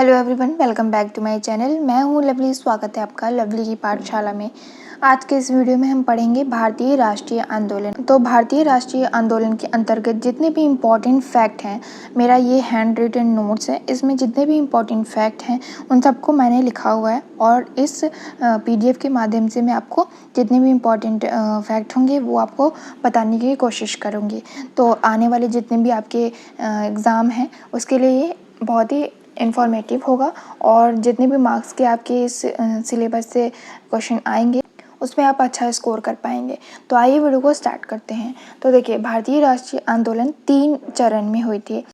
Hello everyone, welcome back to my channel. मैं हूं lovely. स्वागत है आपका लवली की पाठशाला में। आज के इस वीडियो में हम पढ़ेंगे भारतीय राष्ट्रीय आंदोलन। तो भारतीय राष्ट्रीय आंदोलन के अंतर्गत जितने भी इम्पोर्टेंट फैक्ट हैं, मेरा ये हैंड रिटन नोट्स है, इसमें जितने भी इम्पोर्टेंट फैक्ट हैं उन सबको मैंने लिखा हुआ है और इस PDF के माध्यम से मैं आपको जितने भी इम्पोर्टेंट फैक्ट होंगे वो आपको बताने की कोशिश करूँगी। तो आने वाले जितने भी आपके एग्ज़ाम हैं उसके लिए ये बहुत ही इन्फॉर्मेटिव होगा और जितने भी मार्क्स के आपके इस सिलेबस से क्वेश्चन आएंगे उसमें आप अच्छा स्कोर कर पाएंगे। तो आइए वीडियो को स्टार्ट करते हैं। तो देखिए, भारतीय राष्ट्रीय आंदोलन 3 चरण में हुई थी।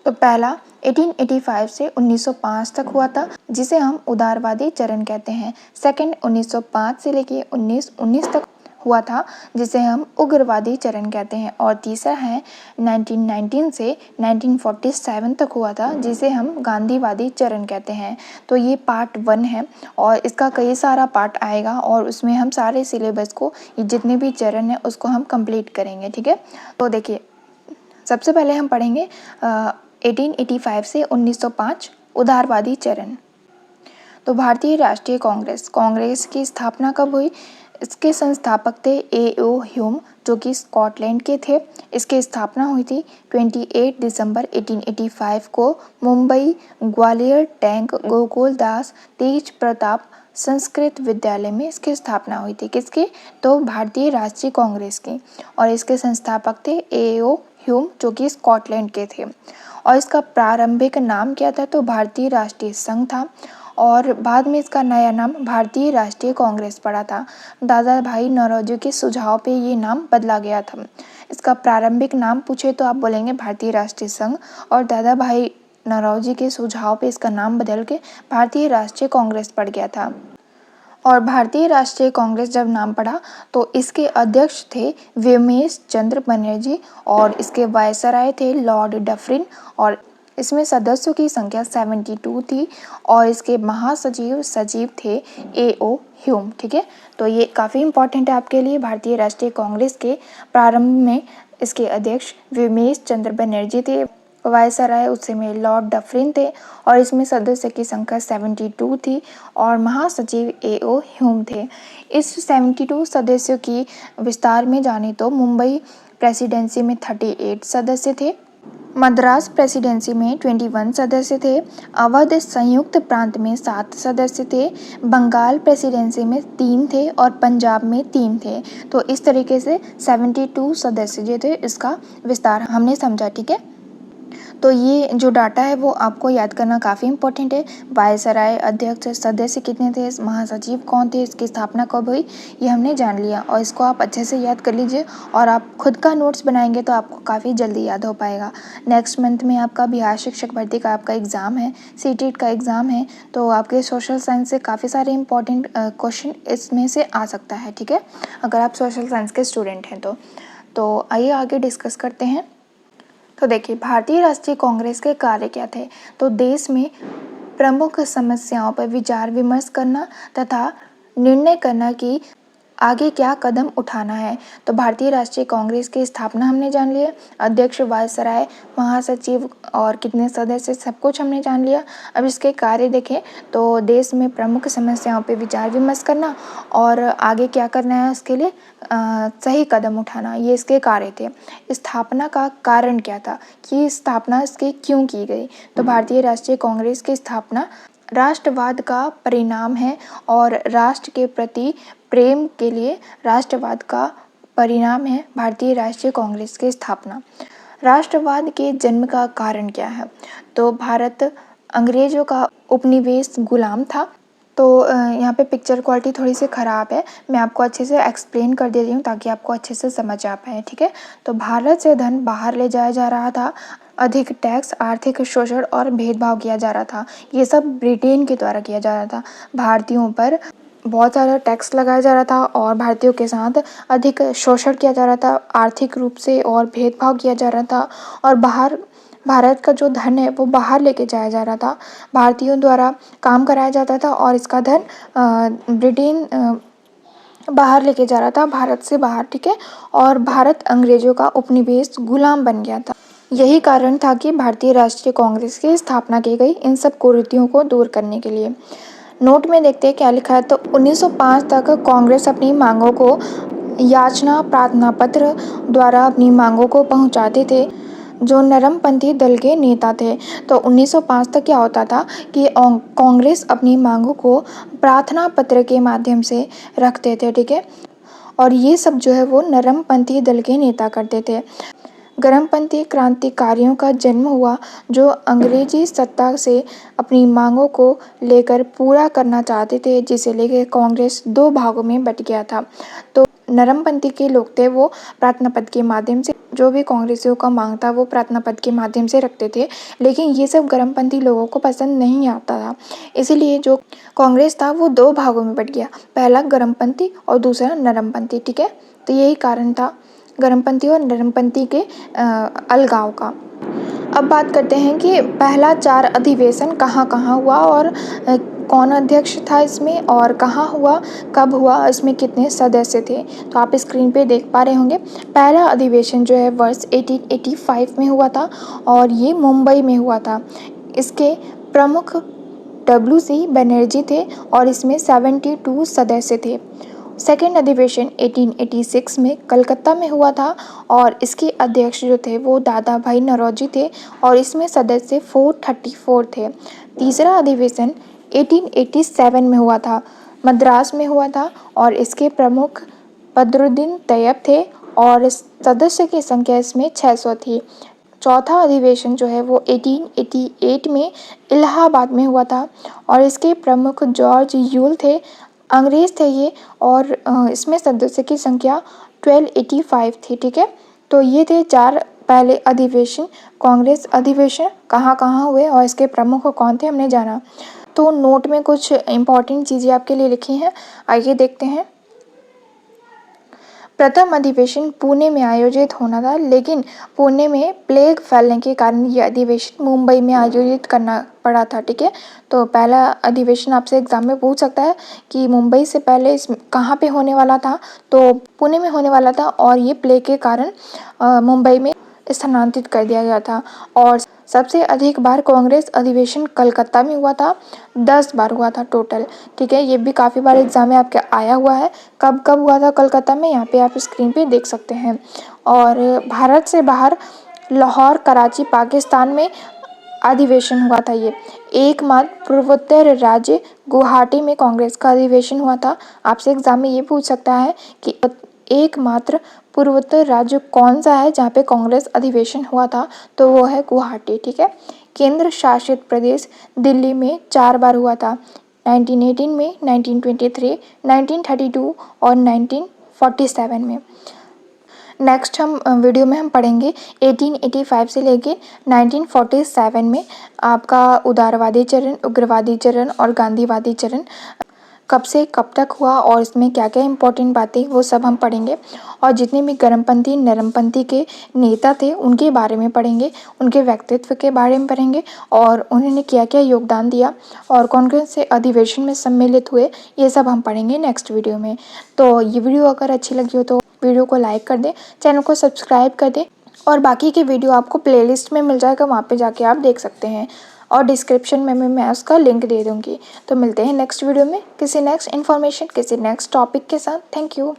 तो पहला 1885 से 1905 तक हुआ था, जिसे हम उदारवादी चरण कहते हैं। सेकंड 1905 से लेके 1919 तक हुआ था, जिसे हम उग्रवादी चरण कहते हैं। और तीसरा है 1919 से 1947 तक हुआ था, जिसे हम गांधीवादी चरण कहते हैं। तो ये पार्ट 1 है और इसका कई सारा पार्ट आएगा और उसमें हम सारे सिलेबस को, जितने भी चरण है उसको हम कंप्लीट करेंगे। ठीक है, तो देखिए, सबसे पहले हम पढ़ेंगे 1885 से 1905 उदारवादी चरण। तो भारतीय राष्ट्रीय कांग्रेस की स्थापना कब हुई? इसके संस्थापक थे A.O. ह्यूम, जो कि स्कॉटलैंड के थे। इसकी स्थापना हुई थी 28 दिसंबर 1885 को मुंबई, ग्वालियर टैंक गोकुल दास तेज प्रताप संस्कृत विद्यालय में इसकी स्थापना हुई थी। किसकी? तो भारतीय राष्ट्रीय कांग्रेस की। और इसके संस्थापक थे A.O. ह्यूम, जो कि स्कॉटलैंड के थे। और इसका प्रारंभिक नाम क्या था? तो भारतीय राष्ट्रीय संघ था और बाद में इसका नया नाम भारतीय राष्ट्रीय कांग्रेस पड़ा था। दादा भाई नौरोजी के सुझाव पे ये नाम बदला गया था। इसका प्रारंभिक नाम पूछे तो आप बोलेंगे भारतीय राष्ट्रीय संघ, और दादा भाई नौरोजी के सुझाव पे इसका नाम बदल के भारतीय राष्ट्रीय कांग्रेस पड़ गया था। और भारतीय राष्ट्रीय कांग्रेस जब नाम पड़ा तो इसके अध्यक्ष थे व्योमेश चंद्र बनर्जी और इसके वायसराय थे लॉर्ड डफरिन। और इसमें सदस्यों की संख्या 72 थी और इसके सचिव थे A.O. ह्यूम। ठीक है, तो ये काफ़ी इम्पोर्टेंट है आपके लिए। भारतीय राष्ट्रीय कांग्रेस के प्रारंभ में इसके अध्यक्ष व्योमेश चंद्र बनर्जी थे, वायसराय उस समय लॉर्ड डफरिन थे और इसमें सदस्य की संख्या 72 थी और महासचिव A.O. ह्यूम थे। इस 72 सदस्यों की विस्तार में जाने तो मुंबई प्रेसिडेंसी में 38 सदस्य थे, मद्रास प्रेसिडेंसी में 21 सदस्य थे, अवध संयुक्त प्रांत में 7 सदस्य थे, बंगाल प्रेसिडेंसी में 3 थे और पंजाब में 3 थे। तो इस तरीके से 72 सदस्य जो थे, इसका विस्तार हमने समझा। ठीक है, तो ये जो डाटा है वो आपको याद करना काफ़ी इम्पोर्टेंट है। वायसराय, अध्यक्ष, सदस्य कितने थे, महासचिव कौन थे, इसकी स्थापना कब हुई, ये हमने जान लिया और इसको आप अच्छे से याद कर लीजिए और आप खुद का नोट्स बनाएंगे तो आपको काफ़ी जल्दी याद हो पाएगा। नेक्स्ट मंथ में आपका बिहार शिक्षक भर्ती का आपका एग्ज़ाम है, CTET का एग्ज़ाम है, तो आपके सोशल साइंस से काफ़ी सारे इंपॉर्टेंट क्वेश्चन इसमें से आ सकता है। ठीक है, अगर आप सोशल साइंस के स्टूडेंट हैं तो आइए आगे डिस्कस करते हैं। तो देखिए, भारतीय राष्ट्रीय कांग्रेस के कार्य क्या थे? तो देश में प्रमुख समस्याओं पर विचार विमर्श करना तथा निर्णय करना कि आगे क्या कदम उठाना है। तो भारतीय राष्ट्रीय कांग्रेस की स्थापना हमने जान लिया, अध्यक्ष, वायसराय, महासचिव और कितने सदस्य, सब कुछ हमने जान लिया। अब इसके कार्य देखें तो देश में प्रमुख समस्याओं पर विचार विमर्श करना और आगे क्या करना है उसके लिए सही कदम उठाना, ये इसके कार्य थे। स्थापना का कारण क्या था कि स्थापना इसकी क्यों की गई? तो भारतीय राष्ट्रीय कांग्रेस की स्थापना राष्ट्रवाद का परिणाम है और राष्ट्र के प्रति प्रेम के लिए राष्ट्रवाद का परिणाम है भारतीय राष्ट्रीय कांग्रेस की स्थापना। राष्ट्रवाद के जन्म का कारण क्या है? तो भारत अंग्रेजों का उपनिवेश गुलाम था। तो यहाँ पे पिक्चर क्वालिटी थोड़ी सी ख़राब है, मैं आपको अच्छे से एक्सप्लेन कर दे रही हूँ ताकि आपको अच्छे से समझ आ पाए। ठीक है, तो भारत से धन बाहर ले जाया जा रहा था, अधिक टैक्स, आर्थिक शोषण और भेदभाव किया जा रहा था। ये सब ब्रिटेन के द्वारा किया जा रहा था। भारतीयों पर बहुत सारा टैक्स लगाया जा रहा था और भारतीयों के साथ अधिक शोषण किया जा रहा था, आर्थिक रूप से और भेदभाव किया जा रहा था और भारत का जो धन है वो बाहर लेके जाया जा रहा था। भारतीयों द्वारा काम कराया जाता था और इसका धन ब्रिटेन बाहर लेके जा रहा था, भारत से बाहर, ठीक है। और भारत अंग्रेजों का उपनिवेश गुलाम बन गया था। यही कारण था कि भारतीय राष्ट्रीय कांग्रेस की स्थापना की गई इन सब कुरीतियों को दूर करने के लिए। नोट में देखते हैं क्या लिखा है। तो 1905 तक कांग्रेस अपनी मांगों को याचना प्रार्थना पत्र द्वारा अपनी मांगों को पहुंचाते थे जो नरमपंथी दल के नेता थे। तो 1905 तक क्या होता था कि कांग्रेस अपनी मांगों को प्रार्थना पत्र के माध्यम से रखते थे, ठीक है। और ये सब जो है वो नरमपंथी दल के नेता करते थे। गर्मपंथी क्रांतिकारियों का जन्म हुआ जो अंग्रेजी सत्ता से अपनी मांगों को लेकर पूरा करना चाहते थे, जिसे लेकर कांग्रेस दो भागों में बट गया था। तो नरमपंथी के लोग थे वो प्रार्थना पत्र के माध्यम से जो भी कांग्रेसियों का मांग था वो प्रार्थना पत्र के माध्यम से रखते थे, लेकिन ये सब गर्मपंथी लोगों को पसंद नहीं आता था। इसीलिए जो कांग्रेस था वो दो भागों में बट गया, पहला गर्मपंथी और दूसरा नरमपंथी, ठीक है। तो यही कारण था गर्मपंथी और नरमपंथी के अलगाव का। अब बात करते हैं कि पहला 4 अधिवेशन कहाँ कहाँ हुआ और कौन अध्यक्ष था इसमें और कहाँ हुआ, कब हुआ, इसमें कितने सदस्य थे। तो आप स्क्रीन पे देख पा रहे होंगे। पहला अधिवेशन जो है वर्ष 1885 में हुआ था और ये मुंबई में हुआ था। इसके प्रमुख WC बनर्जी थे और इसमें 72 सदस्य थे। सेकेंड अधिवेशन 1886 में कलकत्ता में हुआ था और इसके अध्यक्ष जो थे वो दादा भाई नौरोजी थे और इसमें सदस्य 434 थे। तीसरा अधिवेशन 1887 में हुआ था, मद्रास में हुआ था और इसके प्रमुख बदरुद्दीन तैयब थे और सदस्य की संख्या इसमें 600 थी। चौथा अधिवेशन जो है वो 1888 में इलाहाबाद में हुआ था और इसके प्रमुख जॉर्ज यूल थे, अंग्रेज थे ये, और इसमें सदस्य की संख्या 1285 थी, ठीक है। तो ये थे 4 पहले अधिवेशन। कांग्रेस अधिवेशन कहाँ कहाँ हुए और इसके प्रमुख कौन थे हमने जाना। तो नोट में कुछ इम्पॉर्टेंट चीज़ें आपके लिए लिखी हैं, आइए देखते हैं। प्रथम अधिवेशन पुणे में आयोजित होना था, लेकिन पुणे में प्लेग फैलने के कारण यह अधिवेशन मुंबई में आयोजित करना पड़ा था, ठीक है। तो पहला अधिवेशन आपसे एग्जाम में पूछ सकता है कि मुंबई से पहले इस कहाँ पे होने वाला था, तो पुणे में होने वाला था और ये प्लेग के कारण मुंबई में स्थानांतरित कर दिया गया था। और सबसे अधिक बार कांग्रेस अधिवेशन कलकत्ता में हुआ था, 10 बार हुआ था टोटल, ठीक है। ये भी काफ़ी बार एग्जाम में आपके आया हुआ है। कब कब हुआ था कलकत्ता में, यहाँ पे आप स्क्रीन पे देख सकते हैं। और भारत से बाहर लाहौर, कराची, पाकिस्तान में अधिवेशन हुआ था ये। एकमात्र पूर्वोत्तर राज्य गुवाहाटी में कांग्रेस का अधिवेशन हुआ था। आपसे एग्जाम में ये पूछ सकता है कि एकमात्र पूर्वोत्तर राज्य कौन सा है जहाँ पे कांग्रेस अधिवेशन हुआ था, तो वो है गुवाहाटी, ठीक है। केंद्र शासित प्रदेश दिल्ली में 4 बार हुआ था, 1918 में, 1923, 1932 और 1947 में। नेक्स्ट वीडियो में हम पढ़ेंगे 1885 से लेके 1947 में आपका उदारवादी चरण, उग्रवादी चरण और गांधीवादी चरण कब से कब तक हुआ और इसमें क्या क्या इंपॉर्टेंट बातें वो सब हम पढ़ेंगे। और जितने भी गर्मपंथी नरमपंथी के नेता थे उनके बारे में पढ़ेंगे, उनके व्यक्तित्व के बारे में पढ़ेंगे और उन्होंने क्या क्या योगदान दिया और कौन कौन से अधिवेशन में सम्मिलित हुए, ये सब हम पढ़ेंगे नेक्स्ट वीडियो में। तो ये वीडियो अगर अच्छी लगी हो तो वीडियो को लाइक कर दें, चैनल को सब्सक्राइब कर दें और बाकी के वीडियो आपको प्लेलिस्ट में मिल जाएगा, वहाँ पे जाके आप देख सकते हैं और डिस्क्रिप्शन में मैं उसका लिंक दे दूँगी। तो मिलते हैं नेक्स्ट वीडियो में किसी नेक्स्ट इन्फॉर्मेशन, किसी नेक्स्ट टॉपिक के साथ। Thank you.